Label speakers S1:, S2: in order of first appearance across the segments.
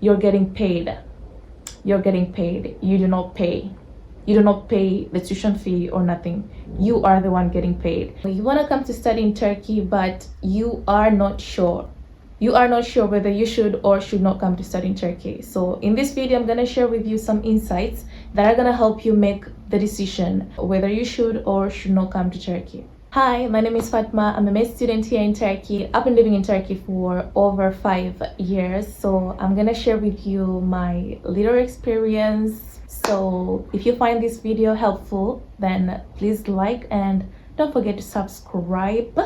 S1: You're getting paid. You're getting paid. You do not pay. You do not pay the tuition fee or nothing. You are the one getting paid. You want to come to study in Turkey, but you are not sure. You are not sure whether you should or should not come to study in Turkey. So in this video, I'm going to share with you some insights that are going to help you make the decision whether you should or should not come to Turkey. Hi, my name is Fatma. I'm a med student here in Turkey. I've been living in Turkey for over 5 years. So I'm going to share with you my little experience. So if you find this video helpful, then please like and don't forget to subscribe.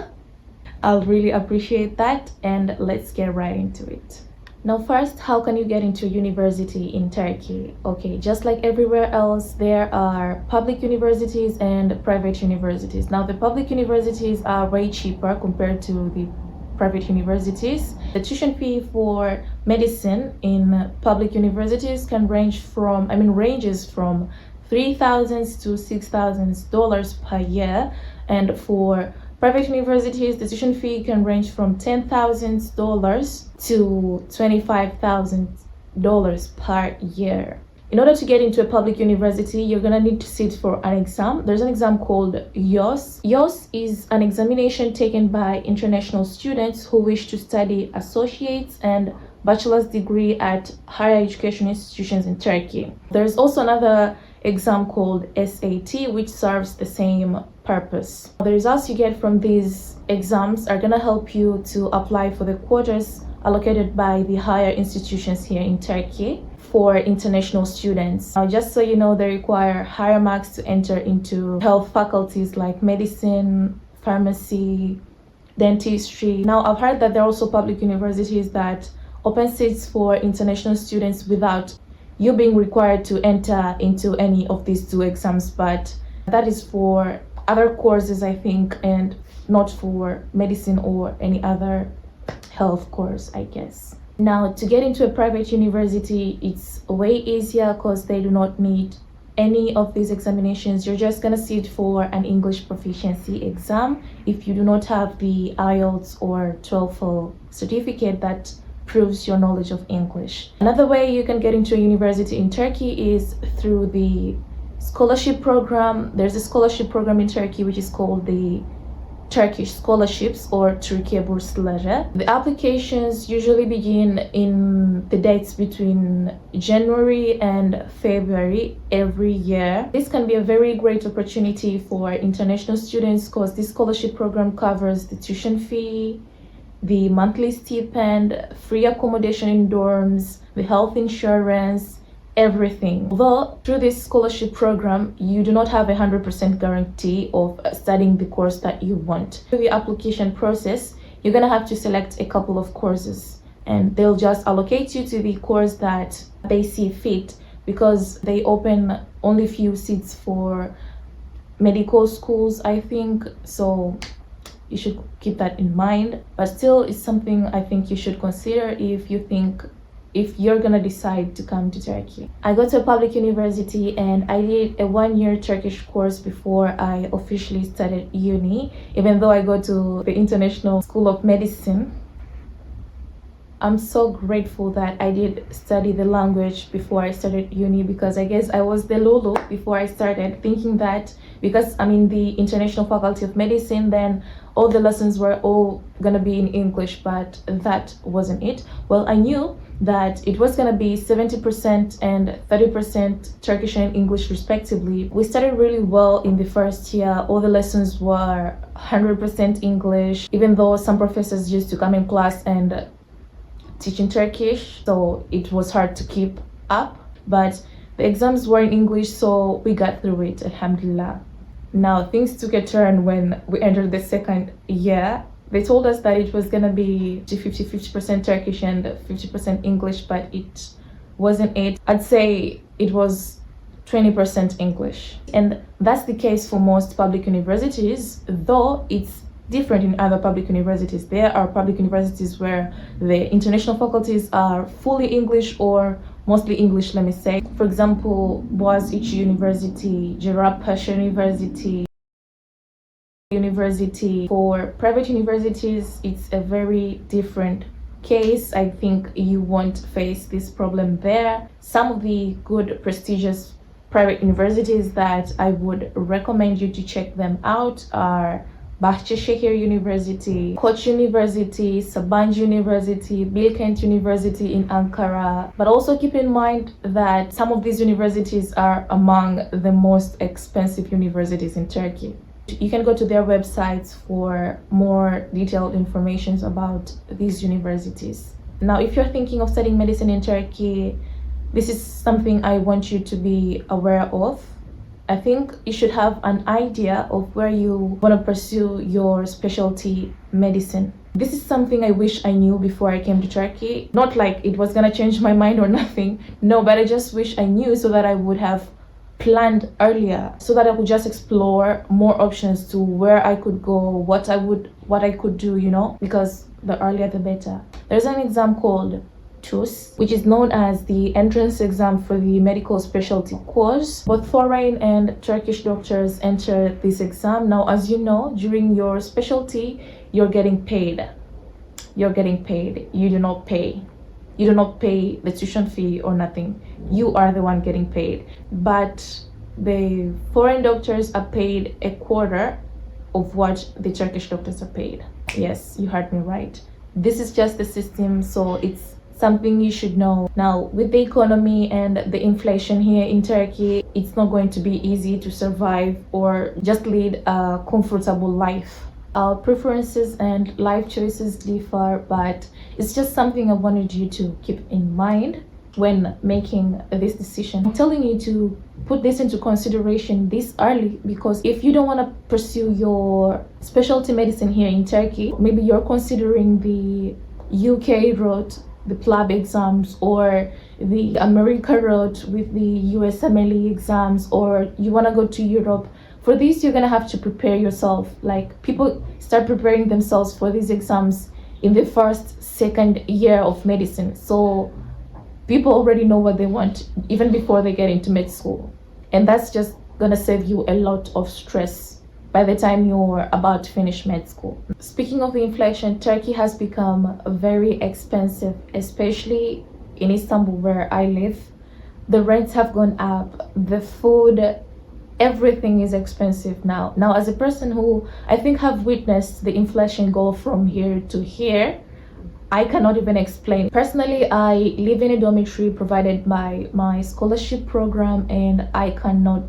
S1: I'll really appreciate that, and let's get right into it. Now first, how can you get into university in Turkey? Okay, just like everywhere else, there are public universities and private universities. Now the public universities are way cheaper compared to the private universities. The tuition fee for medicine in public universities can ranges from $3,000 to $6,000 per year, and for private universities, the tuition fee can range from $10,000 to $25,000 per year. In order to get into a public university, you're gonna need to sit for an exam. There's an exam called YOS. YOS is an examination taken by international students who wish to study associates and bachelor's degree at higher education institutions in Turkey. There's also another exam called SAT, which serves the same purpose. The results you get from these exams are going to help you to apply for the quotas allocated by the higher institutions here in Turkey for international students. Just so you know, they require higher marks to enter into health faculties like medicine, pharmacy, dentistry. Now, I've heard that there are also public universities that open seats for international students without you being required to enter into any of these two exams, but that is for other courses, I think, and not for medicine or any other health course, I guess. Now, to get into a private university, it's way easier because they do not need any of these examinations. You're just gonna sit for an English proficiency exam if you do not have the IELTS or TOEFL certificate that proves your knowledge of English. Another way you can get into a university in Turkey is through the scholarship program. There's a scholarship program in Turkey which is called the Turkish scholarships or Türkiye bursları. The applications usually begin in the dates between January and February every year. This can be a very great opportunity for international students because this scholarship program covers the tuition fee, the monthly stipend, free accommodation in dorms, the health insurance, everything. Although through this scholarship program, you do not have 100% guarantee of studying the course that you want. Through the application process, you're gonna have to select a couple of courses and they'll just allocate you to the course that they see fit because they open only few seats for medical schools, I think. So you should keep that in mind, but still it's something I think you should consider if you're gonna decide to come to Turkey. I go to a public university and I did a 1-year Turkish course before I officially started uni, even though I go to the International School of Medicine. I'm so grateful that I did study the language before I started uni because I guess I was the Lulu before I started, thinking that because I'm in the International Faculty of Medicine, then all the lessons were all gonna be in English, but that wasn't it. Well, I knew that it was gonna be 70% and 30% Turkish and English respectively. We started really well in the first year. All the lessons were 100% English, even though some professors used to come in class and teach in Turkish, so it was hard to keep up, but the exams were in English, so we got through it, alhamdulillah. Now things took a turn when we entered the second year. They told us that it was gonna be 50% Turkish and 50% English, but it wasn't it. I'd say it was 20% English, and that's the case for most public universities, though it's different in other public universities. There are public universities where the international faculties are fully English or mostly English, let me say. For example, Boğaziçi University, Cerrahpaşa University. For private universities, it's a very different case, I think you won't face this problem there. Some of the good prestigious private universities that I would recommend you to check them out are Bahçeşehir University, Koç University, Sabancı University, Bilkent University in Ankara. But also keep in mind that some of these universities are among the most expensive universities in Turkey. You can go to their websites for more detailed information about these universities. Now, if you're thinking of studying medicine in Turkey, this is something I want you to be aware of. I think you should have an idea of where you want to pursue your specialty medicine. This is something I wish I knew before I came to Turkey. Not like it was gonna change my mind or nothing. No, but I just wish I knew so that I would have planned earlier, so that I could just explore more options to where I could go, what I could do, because the earlier the better. There's an exam called TUS, which is known as the entrance exam for the medical specialty course. Both foreign and Turkish doctors enter this exam. Now, as you know, during your specialty, you're getting paid. You're getting paid. You do not pay. You do not pay the tuition fee or nothing. You are the one getting paid. But the foreign doctors are paid a quarter of what the Turkish doctors are paid. Yes, you heard me right. This is just the system, so it's something you should know. Now, with the economy and the inflation here in Turkey, it's not going to be easy to survive or just lead a comfortable life. Our preferences and life choices differ, but it's just something I wanted you to keep in mind when making this decision. I'm telling you to put this into consideration this early, because if you don't want to pursue your specialty medicine here in Turkey, maybe you're considering the UK route, the PLAB exams, or the America route with the USMLE exams, or you want to go to Europe. For this, you're gonna have to prepare yourself. Like, people start preparing themselves for these exams in the first, second year of medicine. So people already know what they want even before they get into med school. And that's just gonna save you a lot of stress by the time you're about to finish med school. Speaking of the inflation, Turkey has become very expensive, especially in Istanbul where I live. The rents have gone up, the food, everything is expensive now. Now, as a person who I think have witnessed the inflation go from here to here, I cannot even explain. Personally, I live in a dormitory provided by my scholarship program, and I cannot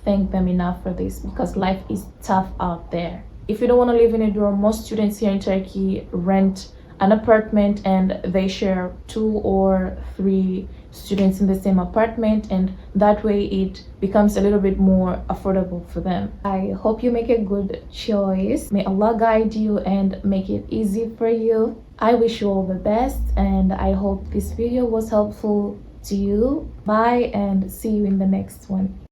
S1: thank them enough for this, because life is tough out there. If you don't want to live in a dorm, most students here in Turkey rent an apartment and they share 2 or 3 students in the same apartment, and that way it becomes a little bit more affordable for them. I hope you make a good choice. May Allah guide you and make it easy for you. I wish you all the best, and I hope this video was helpful to you. Bye, and see you in the next one.